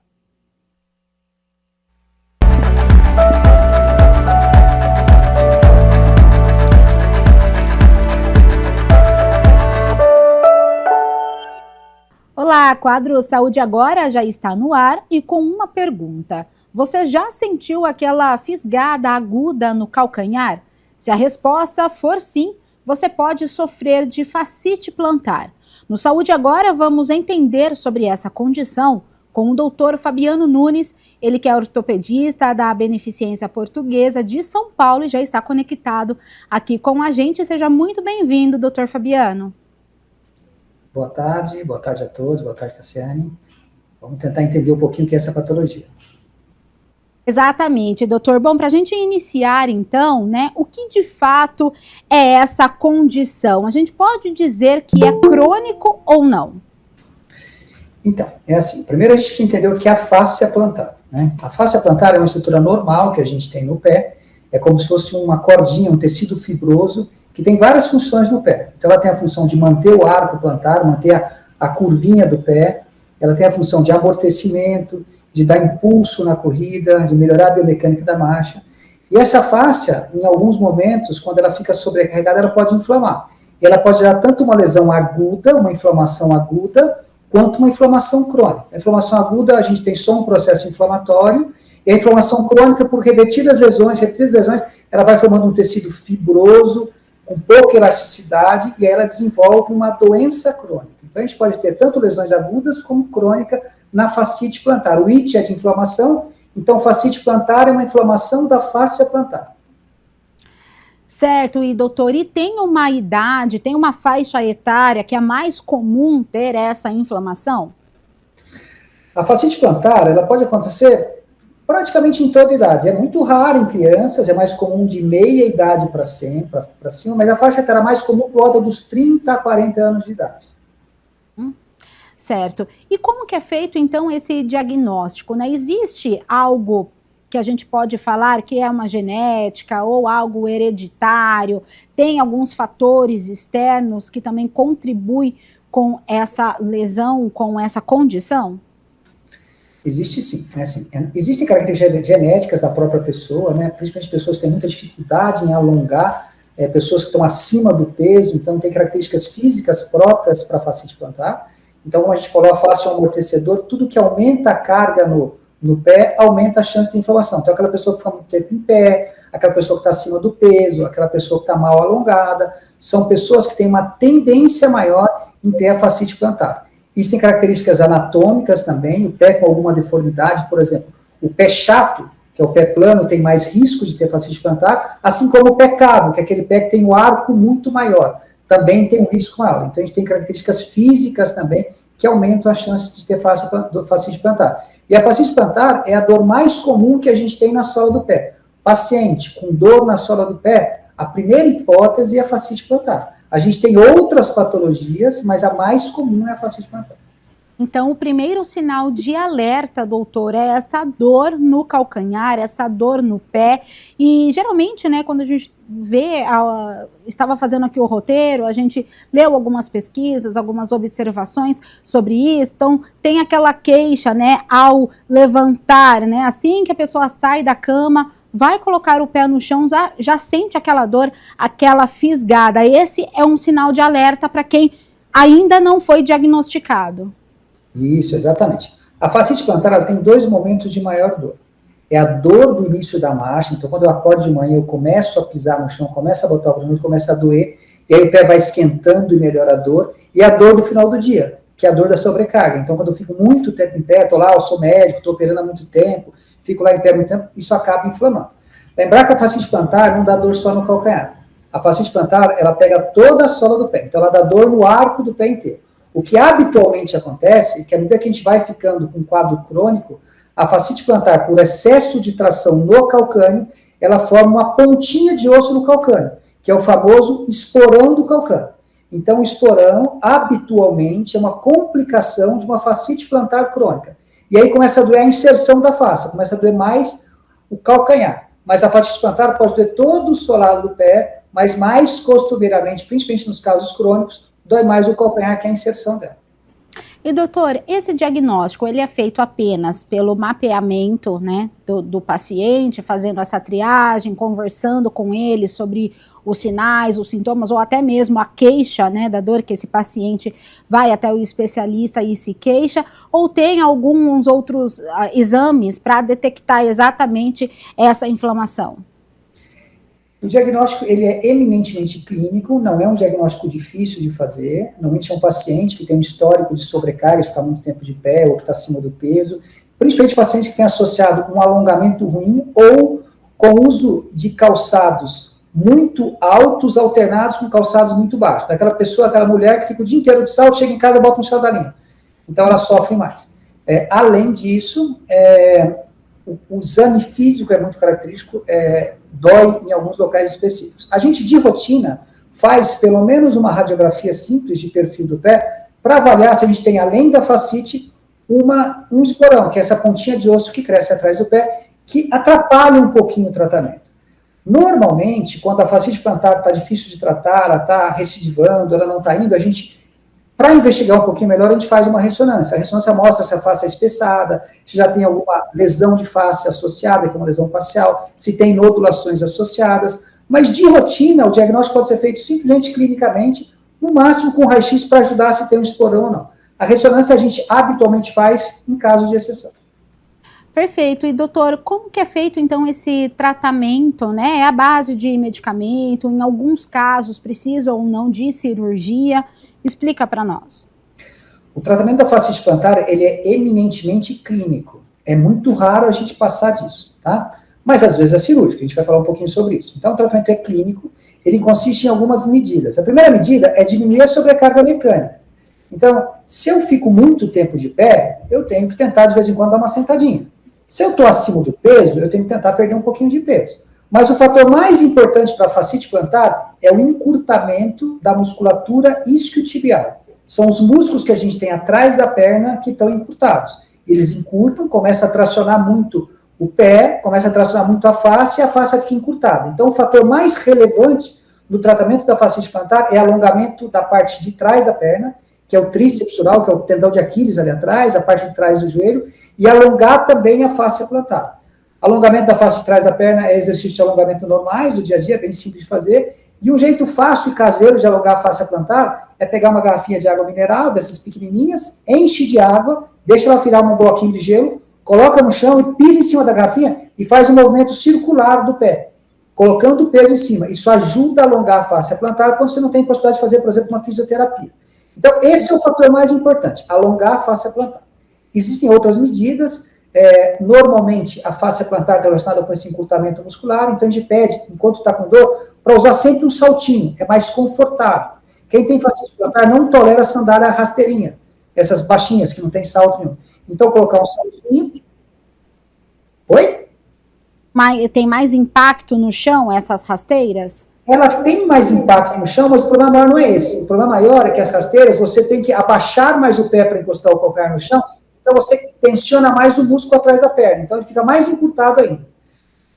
Olá, quadro Saúde Agora já está no ar e com uma pergunta. Você já sentiu aquela fisgada aguda no calcanhar? Se a resposta for sim, você pode sofrer de fascite plantar. No Saúde Agora vamos entender sobre essa condição com o Dr. Fabiano Nunes, ele que é ortopedista da Beneficência Portuguesa de São Paulo e já está conectado aqui com a gente. Seja muito bem-vindo, Dr. Fabiano. Boa tarde a todos, boa tarde, Cassiane. Vamos tentar entender um pouquinho o que é essa patologia. Exatamente, doutor. Bom, para a gente iniciar, então, né, o que de fato é essa condição? A gente pode dizer que é crônico ou não? Então, é assim, primeiro a gente precisa entender o que é a fáscia plantar, né? A fáscia plantar é uma estrutura normal que a gente tem no pé, é como se fosse uma cordinha, um tecido fibroso, que tem várias funções no pé. Então, ela tem a função de manter o arco plantar, manter a curvinha do pé, ela tem a função de amortecimento, de dar impulso na corrida, de melhorar a biomecânica da marcha. E essa fáscia, em alguns momentos, quando ela fica sobrecarregada, ela pode inflamar. E ela pode dar tanto uma lesão aguda, uma inflamação aguda, quanto uma inflamação crônica. A inflamação aguda, a gente tem só um processo inflamatório, e a inflamação crônica, por repetidas lesões, ela vai formando um tecido fibroso, com pouca elasticidade, e aí ela desenvolve uma doença crônica. Então, a gente pode ter tanto lesões agudas como crônica na fascite plantar. O IT é de inflamação, então fascite plantar é uma inflamação da fáscia plantar. Certo, e doutor, e tem uma idade, tem uma faixa etária que é mais comum ter essa inflamação? A fascite plantar, ela pode acontecer praticamente em toda idade. É muito raro em crianças, é mais comum de meia idade para cima, mas a faixa etária mais comum por volta dos 30 a 40 anos de idade. Certo. E como que é feito, então, esse diagnóstico, né? Existe algo que a gente pode falar que é uma genética ou algo hereditário? Tem alguns fatores externos que também contribuem com essa lesão, com essa condição? Existe sim, existem características genéticas da própria pessoa, né? Principalmente pessoas que têm muita dificuldade em alongar, pessoas que estão acima do peso, então tem características físicas próprias para a fascite plantar. Então, como a gente falou, a fáscia é um amortecedor, tudo que aumenta a carga no pé aumenta a chance de inflamação. Então, aquela pessoa que fica muito tempo em pé, aquela pessoa que está acima do peso, aquela pessoa que está mal alongada, são pessoas que têm uma tendência maior em ter a fascite plantar. Existem características anatômicas também, o pé com alguma deformidade, por exemplo, o pé chato, que é o pé plano, tem mais risco de ter fascite plantar, assim como o pé cavo, que é aquele pé que tem o arco muito maior. também tem um risco maior. Então, a gente tem características físicas também que aumentam a chance de ter fascite plantar. E a fascite plantar é a dor mais comum que a gente tem na sola do pé. Paciente com dor na sola do pé, a primeira hipótese é a fascite plantar. A gente tem outras patologias, mas a mais comum é a fascite plantar. Então, o primeiro sinal de alerta, doutor, é essa dor no calcanhar, essa dor no pé. E, geralmente, né, quando a gente vê, estava fazendo aqui o roteiro, a gente leu algumas pesquisas, algumas observações sobre isso. Então, tem aquela queixa, né, ao levantar, né, assim que a pessoa sai da cama, vai colocar o pé no chão, já sente aquela dor, aquela fisgada. Esse é um sinal de alerta para quem ainda não foi diagnosticado. Isso, exatamente. A fascite plantar, ela tem 2 momentos de maior dor. É a dor do início da marcha, então quando eu acordo de manhã, eu começo a pisar no chão, começo a botar o pé, começa a doer, e aí o pé vai esquentando e melhora a dor, e a dor do final do dia, que é a dor da sobrecarga. Então quando eu fico muito tempo em pé, estou lá, eu sou médico, estou operando há muito tempo, fico lá em pé há muito tempo, isso acaba inflamando. Lembrar que a fascite plantar não dá dor só no calcanhar. A fascite plantar, ela pega toda a sola do pé, então ela dá dor no arco do pé inteiro. O que habitualmente acontece é que à medida que a gente vai ficando com um quadro crônico, a fascite plantar, por excesso de tração no calcânio, ela forma uma pontinha de osso no calcânio, que é o famoso esporão do calcânio. Então, o esporão, habitualmente, é uma complicação de uma fascite plantar crônica. E aí começa a doer a inserção da face, começa a doer mais o calcanhar. Mas a fascite plantar pode doer todo o solado do pé, mas mais costumeiramente, principalmente nos casos crônicos, dói mais o calcanhar, que é a inserção dela. E, doutor, esse diagnóstico, ele é feito apenas pelo mapeamento, né, do paciente, fazendo essa triagem, conversando com ele sobre os sinais, os sintomas, ou até mesmo a queixa, né, da dor que esse paciente vai até o especialista e se queixa, ou tem alguns outros exames para detectar exatamente essa inflamação? O diagnóstico, ele é eminentemente clínico, não é um diagnóstico difícil de fazer. Normalmente é um paciente que tem um histórico de sobrecarga, de ficar muito tempo de pé, ou que está acima do peso, principalmente pacientes que têm associado um alongamento ruim ou com uso de calçados muito altos alternados com calçados muito baixos. Daquela pessoa, aquela mulher que fica o dia inteiro de salto, chega em casa e bota um salto da linha. Então ela sofre mais. Além disso, o exame físico é muito característico, dói em alguns locais específicos. A gente, de rotina, faz pelo menos uma radiografia simples de perfil do pé para avaliar se a gente tem, além da fascite, um esporão, que é essa pontinha de osso que cresce atrás do pé, que atrapalha um pouquinho o tratamento. Normalmente, quando a fascite plantar está difícil de tratar, ela está recidivando, ela não está indo, a gente, para investigar um pouquinho melhor, a gente faz uma ressonância. A ressonância mostra se a face é espessada, se já tem alguma lesão de face associada, que é uma lesão parcial, se tem nodulações associadas. Mas, de rotina, o diagnóstico pode ser feito simplesmente clinicamente, no máximo com raio-x para ajudar se tem um esporão ou não. A ressonância a gente habitualmente faz em caso de exceção. Perfeito. E, doutor, como que é feito, então, esse tratamento, né? É a base de medicamento, em alguns casos precisa ou não de cirurgia. Explica para nós. O tratamento da fascite plantar, ele é eminentemente clínico. É muito raro a gente passar disso, tá? Mas às vezes é cirúrgico, a gente vai falar um pouquinho sobre isso. Então o tratamento é clínico, ele consiste em algumas medidas. A primeira medida é diminuir a sobrecarga mecânica. Então, se eu fico muito tempo de pé, eu tenho que tentar de vez em quando dar uma sentadinha. Se eu estou acima do peso, eu tenho que tentar perder um pouquinho de peso. Mas o fator mais importante para a fascite plantar é o encurtamento da musculatura isquiotibial. São os músculos que a gente tem atrás da perna que estão encurtados. Eles encurtam, começa a tracionar muito o pé, começa a tracionar muito a face e a face fica encurtada. Então, o fator mais relevante no tratamento da fascite plantar é alongamento da parte de trás da perna, que é o tríceps sural, que é o tendão de Aquiles ali atrás, a parte de trás do joelho, e alongar também a face plantar. Alongamento da face de trás da perna é exercício de alongamento normais do dia a dia, bem simples de fazer. E um jeito fácil e caseiro de alongar a face plantar é pegar uma garrafinha de água mineral, dessas pequenininhas, enche de água, deixa ela virar um bloquinho de gelo, coloca no chão e pisa em cima da garrafinha e faz um movimento circular do pé, colocando o peso em cima. Isso ajuda a alongar a face plantar quando você não tem possibilidade de fazer, por exemplo, uma fisioterapia. Então, esse é o fator mais importante, alongar a face plantar. Existem outras medidas. Normalmente a face plantar está relacionada com esse encurtamento muscular, então a gente pede, enquanto está com dor, para usar sempre um saltinho, é mais confortável. Quem tem fascite plantar não tolera sandália rasteirinha, essas baixinhas que não tem salto nenhum. Então, colocar um saltinho. Oi? Tem mais impacto no chão, essas rasteiras? Ela tem mais impacto no chão, mas o problema maior não é esse. O problema maior é que as rasteiras, você tem que abaixar mais o pé para encostar o calcanhar no chão, então você tensiona mais o músculo atrás da perna, então ele fica mais encurtado ainda.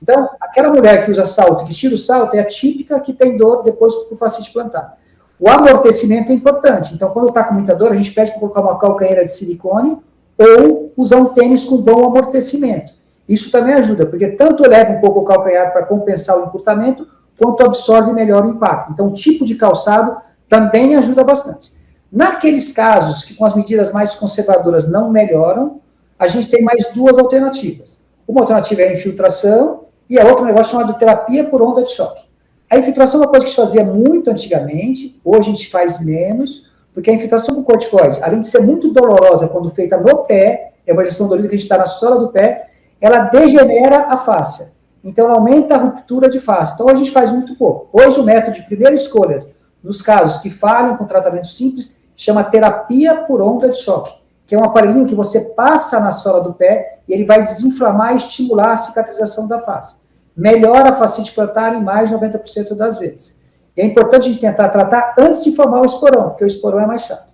Então, aquela mulher que usa salto, que tira o salto, é a típica que tem dor depois do fascite plantar. O amortecimento é importante, então quando está com muita dor, a gente pede para colocar uma calcanheira de silicone ou usar um tênis com bom amortecimento. Isso também ajuda, porque tanto eleva um pouco o calcanhar para compensar o encurtamento, quanto absorve melhor o impacto. Então, o tipo de calçado também ajuda bastante. Naqueles casos que com as medidas mais conservadoras não melhoram, a gente tem mais duas alternativas. Uma alternativa é a infiltração e a outra é um negócio chamado terapia por onda de choque. A infiltração é uma coisa que se fazia muito antigamente, hoje a gente faz menos, porque a infiltração com corticoide, além de ser muito dolorosa quando feita no pé, é uma injeção dolorida que a gente dá na sola do pé, ela degenera a fáscia. Então, ela aumenta a ruptura de face. Então, a gente faz muito pouco. Hoje, o método de primeira escolha, nos casos que falham com tratamento simples, chama terapia por onda de choque, que é um aparelhinho que você passa na sola do pé e ele vai desinflamar e estimular a cicatrização da face. Melhora a fascite plantar em mais de 90% das vezes. E é importante a gente tentar tratar antes de formar o esporão, porque o esporão é mais chato.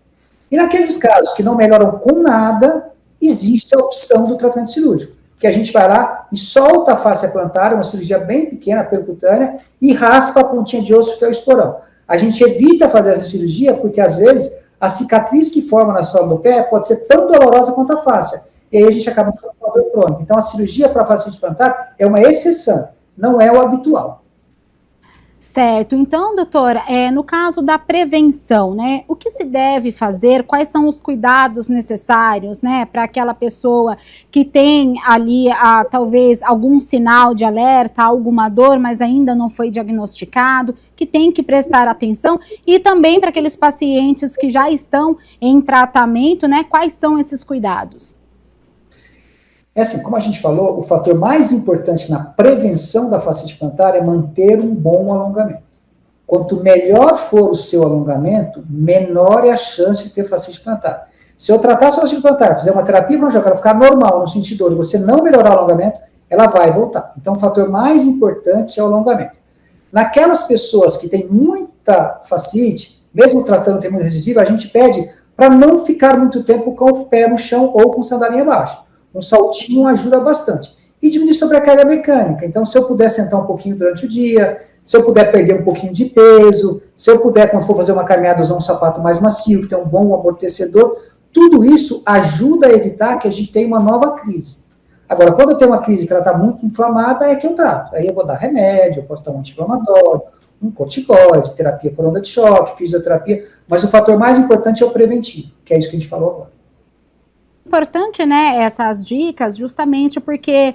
E naqueles casos que não melhoram com nada, existe a opção do tratamento cirúrgico, que a gente vai lá e solta a fáscia plantar, uma cirurgia bem pequena, percutânea, e raspa a pontinha de osso, que é o esporão. A gente evita fazer essa cirurgia porque, às vezes, a cicatriz que forma na sola do pé pode ser tão dolorosa quanto a fáscia. E aí a gente acaba ficando com a dor crônica. Então, a cirurgia para fascite plantar é uma exceção, não é o habitual. Certo. Então, doutora, no caso da prevenção, né, o que se deve fazer, quais são os cuidados necessários, né, para aquela pessoa que tem ali, talvez, algum sinal de alerta, alguma dor, mas ainda não foi diagnosticado, que tem que prestar atenção, e também para aqueles pacientes que já estão em tratamento, né, quais são esses cuidados? É assim, como a gente falou, o fator mais importante na prevenção da fascite plantar é manter um bom alongamento. Quanto melhor for o seu alongamento, menor é a chance de ter fascite plantar. Se eu tratar a sua fascite plantar, fizer uma terapia para ela ficar normal, no sentido dor, e você não melhorar o alongamento, ela vai voltar. Então, o fator mais importante é o alongamento. Naquelas pessoas que têm muita fascite, mesmo tratando termos resistivo, a gente pede para não ficar muito tempo com o pé no chão ou com sandalinha abaixo. Um saltinho ajuda bastante. E diminuir sobrecarga mecânica. Então, se eu puder sentar um pouquinho durante o dia, se eu puder perder um pouquinho de peso, se eu puder, quando for fazer uma caminhada, usar um sapato mais macio, que tem um bom amortecedor, tudo isso ajuda a evitar que a gente tenha uma nova crise. Agora, quando eu tenho uma crise que ela está muito inflamada, é que eu trato. Aí eu vou dar remédio, eu posso dar um anti-inflamatório, um corticoide, terapia por onda de choque, fisioterapia, mas o fator mais importante é o preventivo, que é isso que a gente falou agora. Importante, né, essas dicas, justamente porque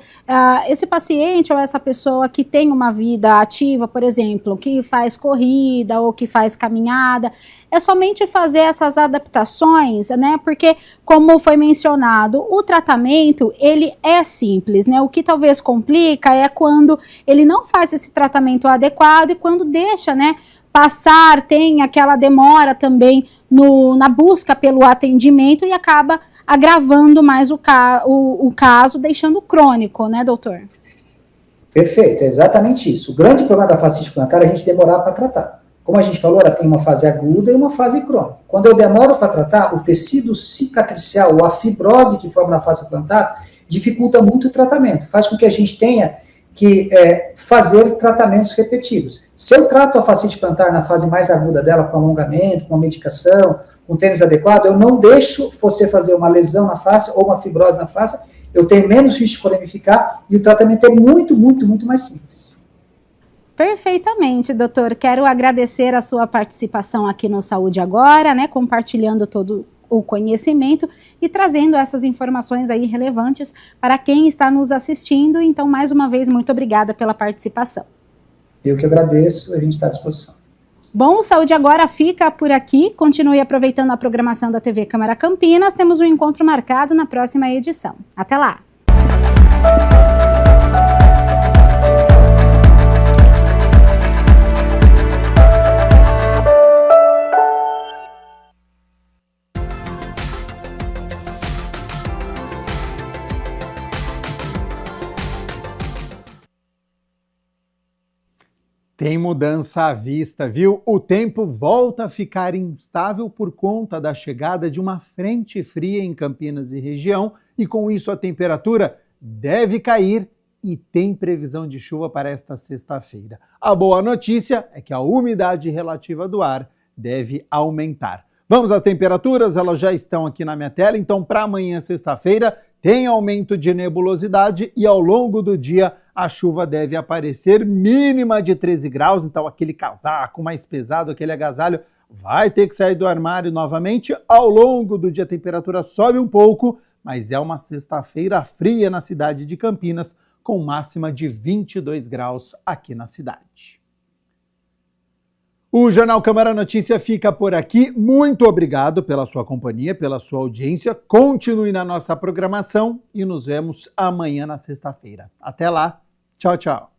esse paciente ou essa pessoa que tem uma vida ativa, por exemplo, que faz corrida ou que faz caminhada, é somente fazer essas adaptações, né, porque, como foi mencionado, o tratamento, ele é simples, né, o que talvez complica é quando ele não faz esse tratamento adequado e quando deixa, né, passar, tem aquela demora também na busca pelo atendimento e acaba agravando mais o caso, deixando crônico, né, doutor? Perfeito, é exatamente isso. O grande problema da fascite plantar é a gente demorar para tratar. Como a gente falou, ela tem uma fase aguda e uma fase crônica. Quando eu demoro para tratar, o tecido cicatricial, ou a fibrose que forma na fascia plantar, dificulta muito o tratamento. Faz com que a gente tenha que fazer tratamentos repetidos. Se eu trato a fascite plantar na fase mais aguda dela, com alongamento, com uma medicação, com tênis adequado, eu não deixo você fazer uma lesão na face ou uma fibrose na face, eu tenho menos risco de colonificar e o tratamento é muito, muito, muito mais simples. Perfeitamente, doutor. Quero agradecer a sua participação aqui no Saúde Agora, né, compartilhando todo o conhecimento e trazendo essas informações aí relevantes para quem está nos assistindo. Então, mais uma vez, muito obrigada pela participação. Eu que agradeço, a gente está à disposição. Bom, o Saúde Agora fica por aqui. Continue aproveitando a programação da TV Câmara Campinas. Temos um encontro marcado na próxima edição. Até lá! Tem mudança à vista, viu? O tempo volta a ficar instável por conta da chegada de uma frente fria em Campinas e região, e com isso a temperatura deve cair e tem previsão de chuva para esta sexta-feira. A boa notícia é que a umidade relativa do ar deve aumentar. Vamos às temperaturas, elas já estão aqui na minha tela, então para amanhã, sexta-feira, tem aumento de nebulosidade e ao longo do dia a chuva deve aparecer, mínima de 13 graus, então aquele casaco mais pesado, aquele agasalho, vai ter que sair do armário novamente. Ao longo do dia a temperatura sobe um pouco, mas é uma sexta-feira fria na cidade de Campinas, com máxima de 22 graus aqui na cidade. O Jornal Câmara Notícia fica por aqui. Muito obrigado pela sua companhia, pela sua audiência. Continue na nossa programação e nos vemos amanhã na sexta-feira. Até lá. Tchau, tchau.